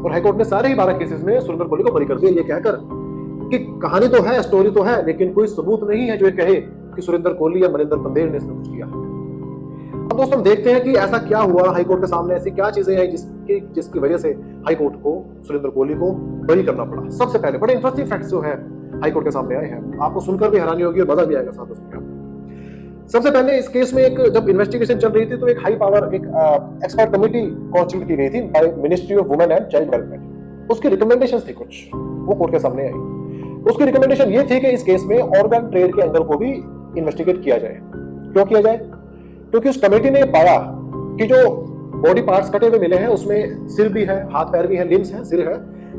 और हाईकोर्ट ने सारे ही 12 केसेस में सुरेंद्र कोहली को बरी कर दिया, ये कहकर कि कहानी तो है, स्टोरी तो है, लेकिन कोई सबूत नहीं है जो ये कहे कि सुरेंद्र कोहली या मनिंदर पंदेर ने इसमें कुछ किया। अब दोस्तों हम देखते हैं कि ऐसा क्या हुआ, हाईकोर्ट के सामने ऐसी क्या चीजें आई जिसकी वजह से हाईकोर्ट को सुरेंद्र कोहली को बरी करना पड़ा। सबसे पहले बड़े इंटरेस्टिंग फैक्ट्स जो है हाईकोर्ट के सामने आए हैं, आपको सुनकर भी हैरानी होगी और मजा भी आएगा साथ में। सबसे पहले इस केस में एक जब इन्वेस्टिगेशन चल रही थी तो एक हाई पावर एक एक्सपर्ट कमेटी कॉन्स्टिट्यूट की गई थी by ministry of women and child development. उसकी रिकमेंडेशंस थी कुछ, वो कोर्ट के सामने आई। उसकी रिकमेंडेशन ये थी कि इस केस में ऑर्गन ट्रेड के एंगल को भी इन्वेस्टिगेट किया जाए। क्यों किया जाए? क्योंकि उस कमेटी ने पाया कि जो बॉडी पार्ट्स कटे हुए मिले हैं उसमें सिर भी है, हाथ पैर भी है, लिम्स है, सिर है,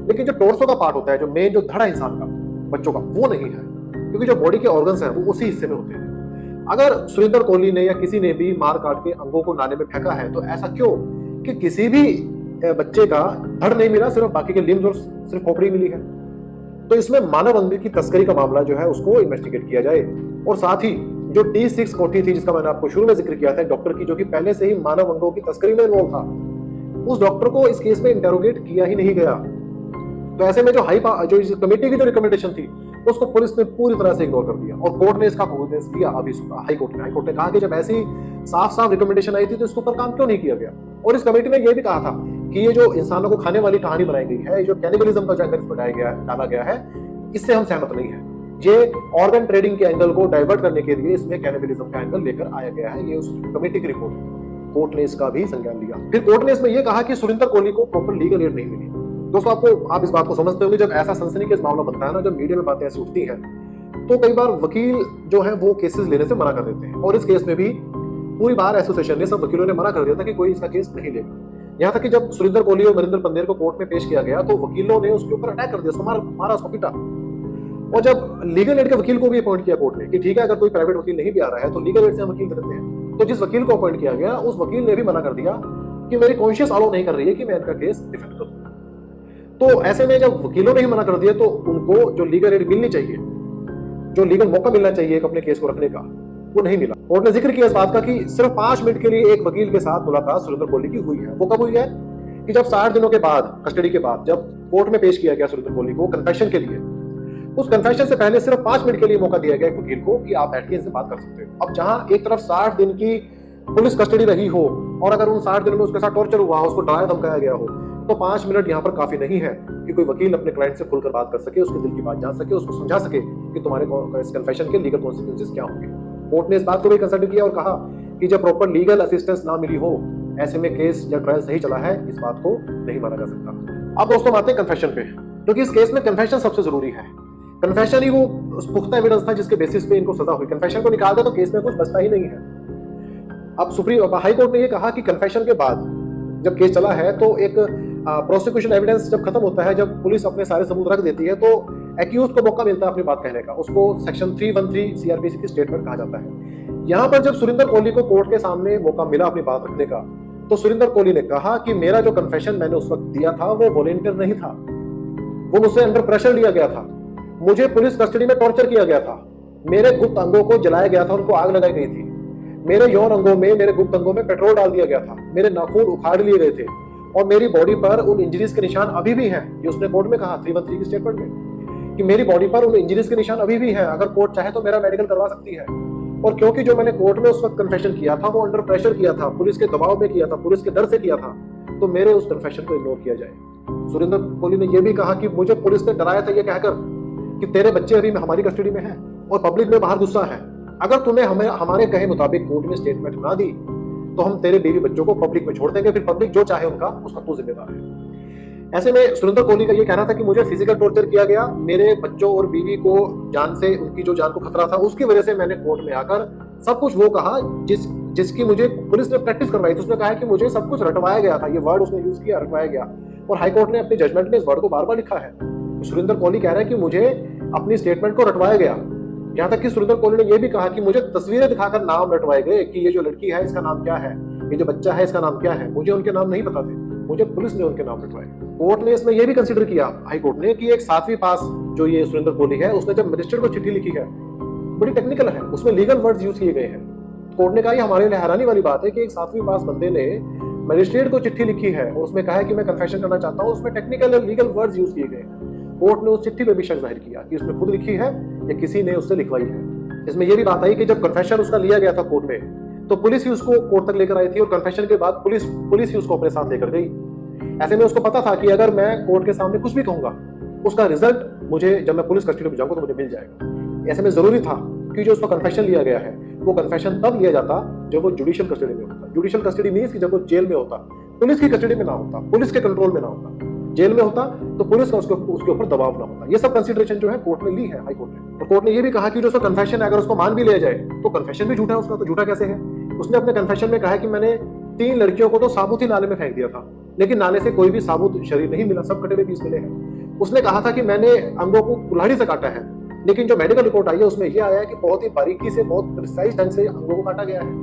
लेकिन जो टोर्सो का पार्ट होता है, जो मेन जो धड़ा इंसान का, बच्चों का, वो नहीं है, क्योंकि जो बॉडी के ऑर्गन्स हैं वो उसी हिस्से में होते हैं। अगर सुरेंद्र कोहली ने या किसी ने भी मार काट के अंगों को नाले में फेंका है तो ऐसा क्यों कि किसी भी बच्चे का धड़ नहीं मिला, सिर्फ बाकी के लिम्स और सिर्फ खोपड़ी मिली है। तो इसमें मानव अंग की तस्करी का मामला जो है उसको इन्वेस्टिगेट किया जाए। और साथ ही जो T6 कोठी थी जिसका मैंने आपको शुरू में जिक्र किया था, डॉक्टर की, जो कि पहले से ही मानव अंगों की तस्करी में इन्वॉल्व था, उस डॉक्टर को इस केस में इंटेरोगेट किया ही नहीं गया। तो ऐसे में जो कमेटी की जो रिकमेंडेशन थी उसको पुलिस ने पूरी तरह से इग्नोर कर दिया और कोर्ट ने इसका प्रूडेंस दिया। अभी हाईकोर्ट ने कहा कि जब ऐसी साफ साफ रिकमेंडेशन आई थी तो इसके ऊपर काम क्यों नहीं किया गया। और इस कमेटी ने यह भी कहा था कि ये जो इंसानों को खाने वाली कहानी बनाई गई है, जो कैनिबलिज्म का जो एंगल डाला गया है, इससे हम सहमत नहीं है। ये ऑर्गन ट्रेडिंग के एंगल को डाइवर्ट करने के लिए इसमें कैनिबलिज्म का एंगल लेकर आया गया है। ये उस कमेटी की रिपोर्ट, कोर्ट ने इसका भी संज्ञान लिया। फिर कोर्ट ने इसमें यह कहा कि सुरेंद्र कोहली को प्रॉपर लीगल एड नहीं मिली। दोस्तों आप इस बात को समझते होंगे, जब ऐसा सनसनीखेज मामला बनता है ना, जब मीडिया में बातें ऐसी उठती हैं, तो कई बार वकील जो है वो केसेस लेने से मना कर देते हैं। और इस केस में भी पूरी बार एसोसिएशन ने, सब वकीलों ने मना कर दिया था कि कोई इसका केस नहीं लेगा। यहाँ तक कि जब सुरेंद्र कोहली और मनिंदर पंदेर को कोर्ट में पेश किया गया तो वकीलों ने उसके ऊपर अटैक कर दिया, उसको मारा, उसको पीटा। और जब लीगल एड के वकील को भी अपॉइंट किया कोर्ट ने कि ठीक है, अगर कोई प्राइवेट वकील नहीं भी आ रहा है तो लीगल एड से हम वकील देते हैं, तो जिस वकील को अपॉइंट किया गया उस वकील ने भी मना कर दिया कि मेरी कॉन्शियस अलाउ नहीं कर रही है कि मैं इनका केस डिफेंड करूं। तो ऐसे में जब वकीलों ने ही मना कर दिया तो उनको जो लीगल एड मिलनी चाहिए, जो लीगल मौका मिलना चाहिए अपने केस को रखने का, वो नहीं मिला। कोर्ट ने जिक्र किया इस बात का कि सिर्फ 5 मिनट के लिए एक वकील के साथ मुलाकात सुरेंद्र कोहली की हुई है। वो कब हुई है कि जब 60 दिनों के बाद, कस्टडी के बाद, जब कोर्ट में पेश किया गया सुरेंद्र कोहली को कन्फेशन के लिए, उस कन्फेशन से पहले सिर्फ 5 मिनट के लिए मौका दिया गया एक वकील को कि आप बैठ के इनसे बात कर सकते हो। अब जहां एक तरफ 60 दिन की पुलिस कस्टडी रही हो और अगर उन 60 दिन में उसके साथ टॉर्चर हुआ, उसको डराया धमकाया गया हो, तो 5 मिनट यहाँ पर काफी नहीं है कि कोई वकील अपने क्लाइंट से खुलकर बात कर सके, उसके दिल की बात जान सके, उसको समझा सके कि तुम्हारे इस कन्फेशन के लीगल कॉन्सिक्वेंसेस क्या होंगे। कोर्ट ने इस बात को भी कंसिडर किया और कहा कि जब प्रॉपर लीगल असिस्टेंस ना मिली हो, ऐसे में केस या ट्रायल सही चला है, इस बात को नहीं माना जा सकता। अब दोस्तों आते हैं कन्फेशन पे, क्योंकि इस केस में कन्फेशन सबसे जरूरी है। कन्फेशन ही वो पुख्ता एविडेंस था जिसके बेसिस पे इनको सजा हुई। कन्फेशन को निकाल दे तो केस में कुछ बचता ही नहीं है। अब हाई कोर्ट ने ये कहा कि कन्फेशन के बाद जब केस चला है तो एक प्रोसिक्यूशन एविडेंस जब खत्म होता है, जब पुलिस अपने सारे सबूत रख देती है, तो एक्यूज को मौका मिलता है अपनी बात कहने का। उसको सेक्शन 313 सीआरपीसी की स्टेटमेंट कहा जाता है। यहाँ पर जब सुरेंद्र कोहली को कोर्ट के सामने मौका मिला अपनी बात रखने का, तो सुरेंद्र कोहली ने कहा कि मेरा जो कन्फेशन मैंने उस वक्त दिया था वो वॉलंटियर नहीं था, वो मुझसे अंडर प्रेशर लिया गया था, मुझे पुलिस कस्टडी में टॉर्चर किया गया था, मेरे गुप्त अंगों को जलाया गया था, उनको आग लगाई गई थी, मेरे यौन अंगों में, मेरे गुप्त अंगों में पेट्रोल डाल दिया गया था, मेरे नाखून उखाड़ लिए गए थे और मेरी बॉडी पर उन इंजरीज के निशान अभी भी हैं। ये उसने कोर्ट में कहा 313 की स्टेटमेंट में कि मेरी बॉडी पर उन इंजरीज के निशान अभी भी हैं, अगर कोर्ट चाहे तो मेरा मेडिकल करवा सकती है। और क्योंकि जो मैंने कोर्ट में उस वक्त कन्फेशन किया था वो अंडर प्रेशर किया था, पुलिस के दबाव में किया था, पुलिस के डर से किया था, तो मेरे उस कन्फेशन को इग्नोर किया जाए। सुरेंद्र कोहली ने यह भी कहा कि मुझे पुलिस ने डराया था ये कहकर कि तेरे बच्चे अभी हमारी कस्टडी में हैं और पब्लिक में बाहर गुस्सा है, अगर तूने हमारे कहे मुताबिक कोर्ट में स्टेटमेंट ना दी तो हम तेरे बीवी बच्चों को पब्लिक में छोड़ देंगे, फिर पब्लिक जो चाहे उनका, उसका तू जिम्मेदार है। ऐसे में सुरेंद्र कोहली का ये कहना था कि मुझे फिजिकल टॉर्चर किया गया, मेरे बच्चों और बीवी को जान से, उनकी जो जान को खतरा था, उसकी वजह से मैंने कोर्ट में आकर सब कुछ वो कहा जिसकी मुझे पुलिस ने प्रैक्टिस करवाई थी। उसने कहा कि मुझे सब कुछ रटवाया गया था, ये वर्ड उसने यूज किया, रटवाया गया, और हाईकोर्ट ने अपने जजमेंट में इस वर्ड को बार बार लिखा है। सुरेंद्र कोहली कह रहा है कि मुझे अपनी स्टेटमेंट को रटवाया गया। यहाँ तक कि सुरेंद्र कोहली ने यह भी कहा कि मुझे तस्वीरें दिखाकर नाम रटवाए गए कि ये जो लड़की है इसका नाम क्या है, ये जो बच्चा है इसका नाम क्या है, मुझे उनके नाम नहीं पता थे, मुझे पुलिस ने उनके नाम रटवाए। कोर्ट ने इसमें यह भी कंसीडर किया, हाई कोर्ट ने, कि एक 7वीं पास जो ये सुरेंद्र कोहली है उसने जब मजिस्ट्रेट को चिट्ठी लिखी है, बड़ी टेक्निकल है, उसमें लीगल वर्ड्स यूज किए गए हैं। कोर्ट ने कहा हमारे लिए हैरानी वाली बात है कि एक 7वीं पास बंदे ने मजिस्ट्रेट को चिट्ठी लिखी है और उसमें कहा है कि मैं कन्फेशन करना चाहता हूँ, उसमें टेक्निकल और लीगल वर्ड्स यूज किए गए। कोर्ट ने उस चिट्ठी पे भी शक जाहिर किया कि उसने खुद लिखी है या किसी ने उससे लिखवाई है। इसमें यह भी बात आई कि जब कन्फेशन उसका लिया गया था कोर्ट में, तो पुलिस ही उसको कोर्ट तक लेकर आई थी और कन्फेशन के बाद पुलिस ही उसको अपने साथ लेकर गई। ऐसे में उसको पता था कि अगर मैं कोर्ट के सामने कुछ भी कहूंगा, उसका रिजल्ट मुझे जब मैं पुलिस कस्टडी में जाऊंगा तो मुझे मिल जाएगा। ऐसे में जरूरी था कि जो उसका कन्फेशन लिया गया है वो कन्फेशन तब लिया जाता जब वो जुडिशियल कस्टडी में होता। जुडिशियल कस्टडी मींस कि जब वो जेल में होता, पुलिस की कस्टडी में ना होता, पुलिस के कंट्रोल में ना होता। जेल में होता तो पुलिस का उसके ऊपर दबाव ना होता। ये सब कंसीडरेशन जो है कोर्ट ने ली है, हाई कोर्ट ने। और कोर्ट ने ये भी कहा कि जो उसका कन्फेशन है अगर उसको मान भी लिया जाए तो कन्फेशन भी झूठा है उसका। तो झूठा कैसे है? उसने अपने कन्फेशन में कहा है कि मैंने 3 लड़कियों को तो साबुत ही नाले में फेंक दिया था, लेकिन नाले से कोई भी साबुत शरीर नहीं मिला, सब कटे हुए पीस मिले हैं। उसने कहा था कि मैंने अंगों को कुल्हाड़ी से काटा है, लेकिन जो मेडिकल रिपोर्ट आई है उसमें यह आया है कि बहुत ही बारीकी से, बहुत प्रिसाइज ढंग से अंगों को काटा गया है।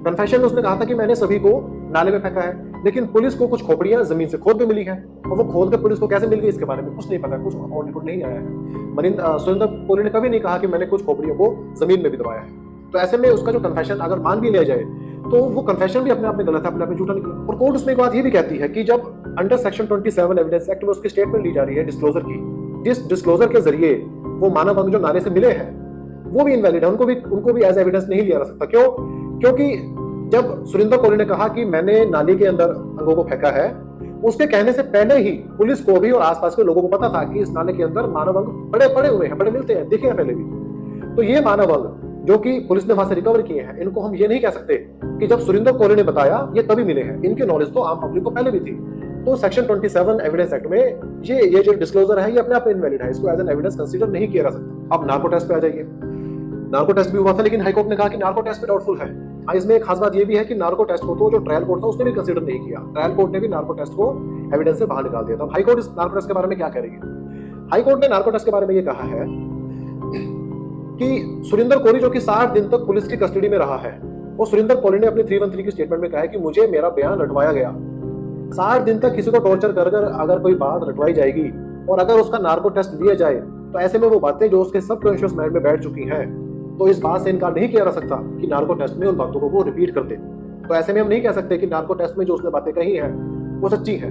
कन्फेशन में उसने कहा था कि मैंने सभी को नाले में फेंका है, लेकिन पुलिस को कुछ खोपड़ियां जमीन से खोद के मिली है, और वो खोद के पुलिस को कैसे मिल गई इसके बारे में कुछ नहीं पता, कुछ ऑन रिकॉर्ड नहीं आया है। सुरेंद्र कोहली ने कभी नहीं कहा कि मैंने कुछ खोपड़ियों को जमीन में भी दबाया है। तो ऐसे में उसका जो कन्फेशन अगर मान भी लिया जाए तो वो कन्फेशन भी अपने आप में गलत है, अपने आप में झूठा निकला। और कोर्ट उसमें एक बात ये भी कहती है कि जब अंडर सेक्शन 27 एविडेंस एक्ट में उसकी स्टेटमेंट ली जा रही है डिस्क्लोजर की, जिस डिस्क्लोजर के जरिए वो मानव अंग जो नाले से मिले हैं वो भी इनवैलिड है, उनको भी एज एविडेंस नहीं लिया जा सकता। क्यों? क्योंकि जब सुरेंद्र कोहली ने कहा कि मैंने नाली के अंदर अंगों को फेंका है, उसके कहने से पहले ही पुलिस को भी और आसपास के लोगों को पता था कि इस नाले के अंदर मानव अंग बड़े पड़े हुए हैं, बड़े मिलते हैं, दिखे हैं पहले भी। तो ये मानव अंग जो कि पुलिस ने वहां से रिकवर किए हैं, इनको हम ये नहीं कह सकते कि जब सुरेंद्र कोहली ने बताया ये तभी मिले हैं। इनकी नॉलेज तो आम पब्लिक को पहले भी थी। तो सेक्शन 27 एविडेंस एक्ट में ये जो डिस्क्लोजर है ये अपने आप में इनवैलिड है, इसको एज एन एविडेंस कंसीडर नहीं किया जा सकता। अब नार्को टेस्ट पे आ जाइए। नार्को टेस्ट भी हुआ था, लेकिन हाईकोर्ट ने कहा कि नार्को टेस्ट पे डाउटफुल है। इसमें एक खास बात ये भी है कि नार्को टेस्ट को तो जो ट्रायल कोर्ट था उसने भी कंसीडर नहीं किया। ट्रायल कोर्ट ने भी नार्को टेस्ट को एविडेंस से बाहर निकाल दिया था। हाईकोर्ट इस नार्को टेस्ट के बारे में क्या कह रही है? हाईकोर्ट ने नार्को टेस्ट के बारे में ये कहा है कि सुरेंद्र कोहली जो कि 60 दिन तक पुलिस की कस्टडी में रहा है, और सुरेंद्र कोहली ने अपनी 313 की स्टेटमेंट में कहा है कि मुझे मेरा बयान रटवाया गया। 60 दिन तक किसी को टॉर्चर कर अगर कोई बात रटवाई जाएगी और अगर उसका नार्को टेस्ट लिया जाए तो ऐसे में वो बातें जो उसके सबकॉन्शियस माइंड में बैठ चुकी हैं, तो इस बात से इनकार नहीं किया जा सकता कि नार्को टेस्ट में उन बातों को वो रिपीट करते। तो ऐसे में हम नहीं कह सकते कि नार्को टेस्ट में जो उसने बातें कही हैं वो सच्ची है।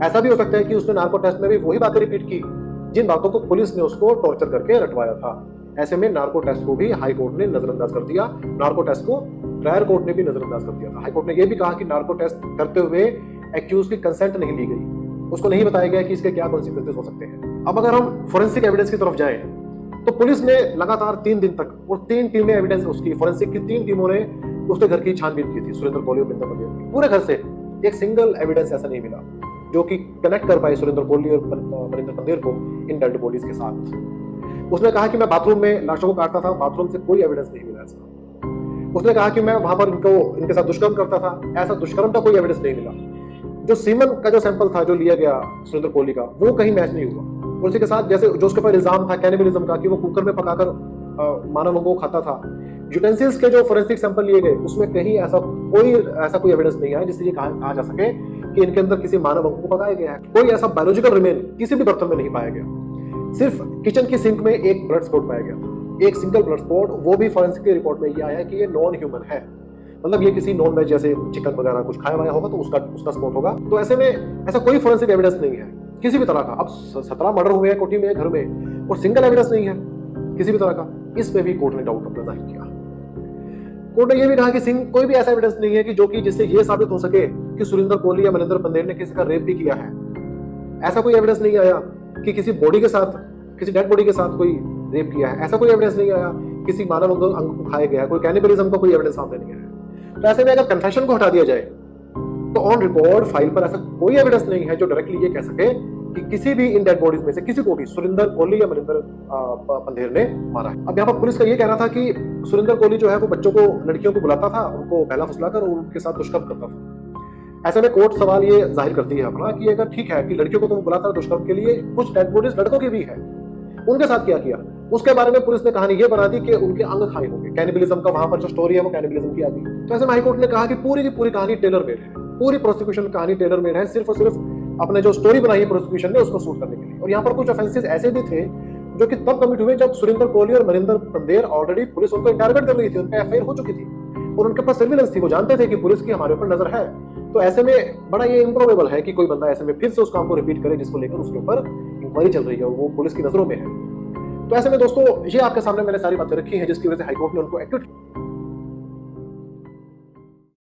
ऐसा भी हो सकता है कि उसने नार्को टेस्ट में भी वही बातें रिपीट की जिन बातों को पुलिस ने उसको टॉर्चर करके रटवाया था। ऐसे में नार्को टेस्ट को भी हाई कोर्ट ने नजरअंदाज कर दिया, नार्को टेस्ट को ट्रायल कोर्ट ने भी नजरअंदाज कर दिया था। हाई कोर्ट ने यह भी कहा कि नार्को टेस्ट करते हुए एक्यूज की कंसेंट नहीं ली गई, उसको नहीं बताया गया कि इसके क्या कॉन्सिक्वेंसेस हो सकते हैं। अब अगर हम फोरेंसिक एविडेंस की तरफ जाएं तो पुलिस ने लगातार 3 दिन तक और 3 टीमें एविडेंस उसकी फोरेंसिक की 3 टीमों ने उसके घर की छानबीन की थी, सुरेंद्र कोहली और मनिंदर पंदेर की। पूरे घर से एक सिंगल एविडेंस ऐसा नहीं मिला जो कि कनेक्ट कर पाए सुरेंद्र कोहली और मनिंदर पंदेर को इन डेड बॉडीज के साथ। उसने कहा कि मैं बाथरूम में लाशों को काटता था, बाथरूम से कोई एविडेंस नहीं मिला ऐसा। उसने कहा कि मैं वहां पर इनके साथ दुष्कर्म करता था, ऐसा दुष्कर्म का कोई एविडेंस नहीं मिला। जो सीमन का जो सैंपल था जो लिया गया सुरेंद्र कोहली का, वो कहीं मैच नहीं हुआ। और उसी के साथ जैसे जो उसके ऊपर इल्जाम था कैनिबलिज्म का कि वो कुकर में पकाकर मानव अंगों को खाता था, यूटेंसिल्स के जो फोरेंसिक सैंपल लिए गए उसमें कहीं ऐसा कोई एविडेंस नहीं आया जिससे ये कहा जा सके कि इनके अंदर किसी मानव अंग को पकाया गया है। कोई ऐसा बायोलॉजिकल रिमेन किसी भी बर्तन में नहीं पाया गया। सिर्फ किचन की सिंक में एक ब्लड स्पॉट पाया गया, एक सिंगल ब्लड स्पॉट, वो भी फोरेंसिक की रिपोर्ट में ये आया कि ये नॉन ह्यूमन है, मतलब ये किसी नॉन वेज जैसे चिकन वगैरह कुछ खाया हुआ होगा तो उसका स्पॉट होगा। तो ऐसे में ऐसा कोई फोरेंसिक एविडेंस नहीं है किसी भी तरह का। अब 17 मर्डर हुए हैं कोठी में, घर में, और सिंगल एविडेंस नहीं है किसी भी तरह का। इस पे भी कोर्ट ने डाउट अपना जाहिर किया। कोर्ट ने यह भी कहा कि कोई भी ऐसा एविडेंस नहीं है कि जो कि जिससे यह साबित हो सके कि सुरेंद्र कोहली या मनिंदर पंदेर ने किसी का रेप भी किया है। ऐसा कोई एविडेंस नहीं आया कि किसी बॉडी के साथ, किसी डेड बॉडी के साथ कोई रेप किया है। ऐसा कोई एविडेंस नहीं आया किसी मानव अंग को खाया गया है, कोई कैनिबलिज्म का कोई एविडेंस सामने नहीं आया। तो ऐसे में अगर कन्फेशन को हटा दिया जाए तो ऑन रिकॉर्ड फाइल पर ऐसा कोई एविडेंस नहीं है जो डायरेक्टली ये कह सके कि किसी भी इन डेड बॉडीज में से किसी को भी सुरेंद्र कोहली या मनिंदर पंदेर ने मारा है। अब यहाँ पर पुलिस का ये कहना था कि सुरेंद्र कोहली जो है वो बच्चों को, लड़कियों को बुलाता था, उनको पहला फुसलाकर और उनके साथ दुष्कर्म करता था। ऐसे में कोर्ट सवाल ये जाहिर करती है अपना कि अगर ठीक है कि लड़कियों को तो बुलाता था दुष्कर्म के लिए, कुछ डेड बॉडीज लड़कों की भी है, उनके साथ क्या किया उसके बारे में पुलिस ने कहानी ये बना दी कि उनके अंग खाए होंगे। कैनिबलिज्म का वहां पर जो स्टोरी है वो कैनिबलिज्म की आ गई। तो ऐसे में हाईकोर्ट ने कहा कि पूरी की पूरी कहानी टेलर मेड है, पूरी प्रोसिक्यूशन कहानी टेलर मेड है, सिर्फ और सिर्फ अपने जो स्टोरी बनाई है प्रोसिक्यूशन ने उसको सूट करने के लिए। और यहाँ पर कुछ ऑफेंसेस ऐसे भी थे जो कि तब कमिट हुए जब सुरेंद्र कोहली और मनिंदर पंदेर ऑलरेडी पुलिस उनको इंटरोगेट कर रही थी, उनका एफआईआर हो चुकी थी और उनके पास सर्विलेंस थी, वो जानते थे कि पुलिस की हमारे ऊपर नजर है। तो ऐसे में बड़ा ये इम्प्रोबेबल है कि कोई बंदा ऐसे में फिर से उस काम को रिपीट करे जिसको लेकर उसके ऊपर इंक्वायरी चल रही है और वो पुलिस की नजरों में है। तो ऐसे में दोस्तों ये आपके सामने मैंने सारी बातें रखी हैं जिसकी वजह से हाईकोर्ट ने उनको एक्टिव